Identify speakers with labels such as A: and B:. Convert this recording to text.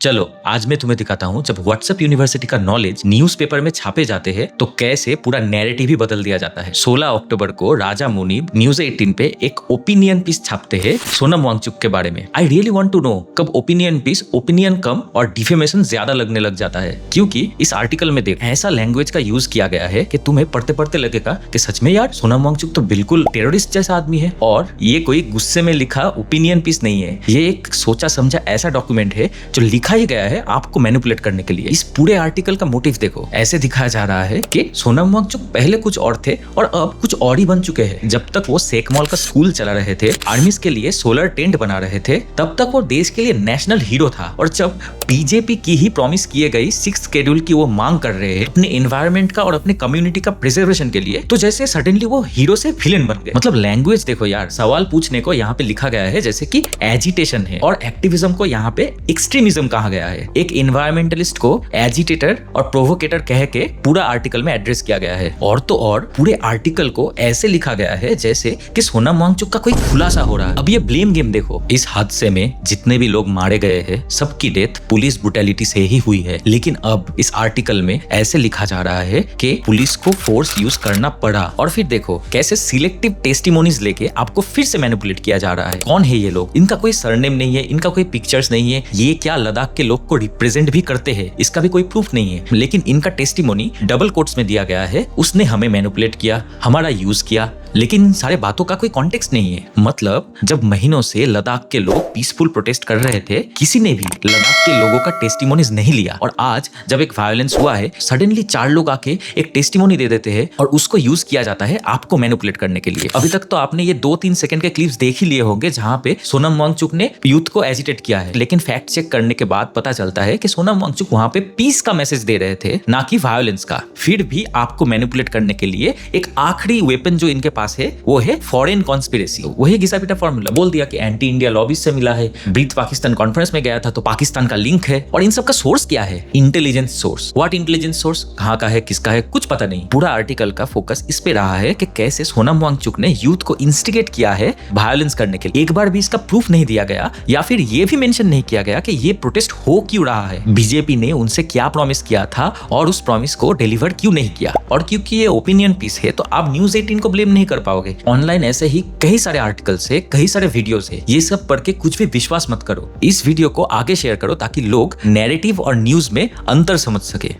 A: चलो आज मैं तुम्हें दिखाता हूँ जब व्हाट्सएप यूनिवर्सिटी का नॉलेज न्यूज़पेपर में छापे जाते हैं तो कैसे पूरा नैरेटिव ही बदल दिया जाता है। 16 अक्टूबर को राजा मुनीब न्यूज़ 18 पे एक ओपिनियन पीस छापते हैं सोनम वांगचुक के बारे में। I really want to know कब ओपिनियन पीस ओपिनियन कम और डिफेमेशन ज्यादा लगने लग जाता है, क्योंकि इस आर्टिकल में देख ऐसा लैंग्वेज का यूज किया गया है कि तुम्हें पढ़ते पढ़ते लगेगा कि सच में यार सोनम वांगचुक तो बिल्कुल टेररिस्ट जैसा आदमी है। और ये कोई गुस्से में लिखा ओपिनियन पीस नहीं है, ये एक सोचा समझा ऐसा डॉक्यूमेंट है जो लिखा ही गया है आपको मैनिपुलेट करने के लिए। इस पूरे आर्टिकल का मोटिव देखो, ऐसे दिखाया जा रहा है कि सोनम वांगचुक पहले कुछ और थे और अब कुछ और ही बन चुके हैं। जब तक वो सेकमॉल का स्कूल चला रहे थे, आर्मीज के लिए सोलर टेंट बना रहे थे, तब तक वो देश के लिए नेशनल हीरो था। और जब बीजेपी की ही प्रॉमिस किए गई 6th शेड्यूल की वो मांग कर रहे हैं अपने एनवायरमेंट का और अपने कम्युनिटी का प्रिजर्वेशन के लिए, तो जैसे सडनली वो हीरो से विलेन बन गए। मतलब लैंग्वेज देखो यार, सवाल पूछने को यहाँ पे लिखा गया है जैसे कि एजिटेशन है और एक्टिविज्म को यहाँ पे एक्सट्रीमिज्म कहा गया है। एक एनवायरमेंटलिस्ट को एजिटेटर और प्रोवोकेटर कह के पूरा आर्टिकल में एड्रेस किया गया है। और तो और पूरे आर्टिकल को ऐसे लिखा गया है जैसे कि सोनम वांगचुक का कोई खुलासा हो रहा है। अब ये ब्लेम गेम देखो, इस हादसे में जितने भी लोग मारे गए हैं सबकी डेथ पुलिस ब्रुटैलिटी से ही हुई है, लेकिन अब इस आर्टिकल में ऐसे लिखा जा रहा है कि पुलिस को फोर्स यूज करना पड़ा। और फिर देखो कैसे सिलेक्टिव टेस्टिमोनीज लेके आपको फिर से मैनिपुलेट किया जा रहा है। कौन है ये लोग? इनका कोई सरनेम नहीं है, इनका कोई पिक्चर्स नहीं है, ये क्या लद्दाख के लोग को रिप्रेजेंट भी करते हैं इसका भी कोई प्रूफ नहीं है, लेकिन इनका टेस्टिमोनी डबल कोट्स में दिया गया है। उसने हमें मैनिपुलेट किया, हमारा यूज किया, लेकिन इन सारे बातों का कोई कॉन्टेक्स्ट नहीं है। मतलब जब महीनों से लद्दाख के लोग पीसफुल प्रोटेस्ट कर रहे थे, किसी ने भी लद्दाख के लोगों का टेस्टिमोनीज नहीं लिया। और आज जब एक वायलेंस हुआ है, सडनली 4 लोग आके एक टेस्टिमोनी दे देते हैं और उसको यूज किया जाता है आपको मैनिपुलेट करने के लिए। अभी तक तो आपने ये 2-3 सेकंड के क्लिप्स देख ही लिए होंगे जहां पे सोनम वांगचुक ने यूथ को एजिटेट किया है, लेकिन फैक्ट चेक करने के बाद पता चलता है कि सोनम वांगचुक वहां पे पीस का मैसेज दे रहे थे, ना कि वायलेंस का। फिर भी आपको मैनिपुलेट करने के लिए एक आखिरी वेपन जो इनके पास है वो है फॉरेन कॉन्स्पिरेसी। वही घिसा पिटा फॉर्मूला बोल दिया कि एंटी इंडिया लॉबीज से मिला है, ब्रीथ पाकिस्तान कॉन्फ्रेंस में गया था तो पाकिस्तान का लिंक है। और इन सब का सोर्स क्या है? Intelligence source. What intelligence source? कहां का है, किसका है, कुछ पता नहीं। पूरा आर्टिकल का फोकस इस पे रहा है कि कैसे सोनम वांगचुक ने यूथ को इंस्टिगेट किया है वायलेंस करने के लिए। एक बार भी इसका प्रूफ नहीं दिया गया या फिर ये भी मेंशन नहीं किया गया कि ये प्रोटेस्ट हो क्यों रहा है, बीजेपी ने उनसे क्या प्रॉमिस किया था और उस प्रॉमिस को डिलीवर क्यों नहीं किया। और क्योंकि ये ओपिनियन पीस है तो आप न्यूज़ 18 को ब्लेम नहीं कर पाओगे। ऑनलाइन ऐसे ही कई सारे आर्टिकल्स है, कई सारे वीडियोस है, ये सब पढ़ के कुछ भी विश्वास मत करो। इस वीडियो को आगे शेयर करो ताकि लोग नैरेटिव और न्यूज में अंतर समझ सके।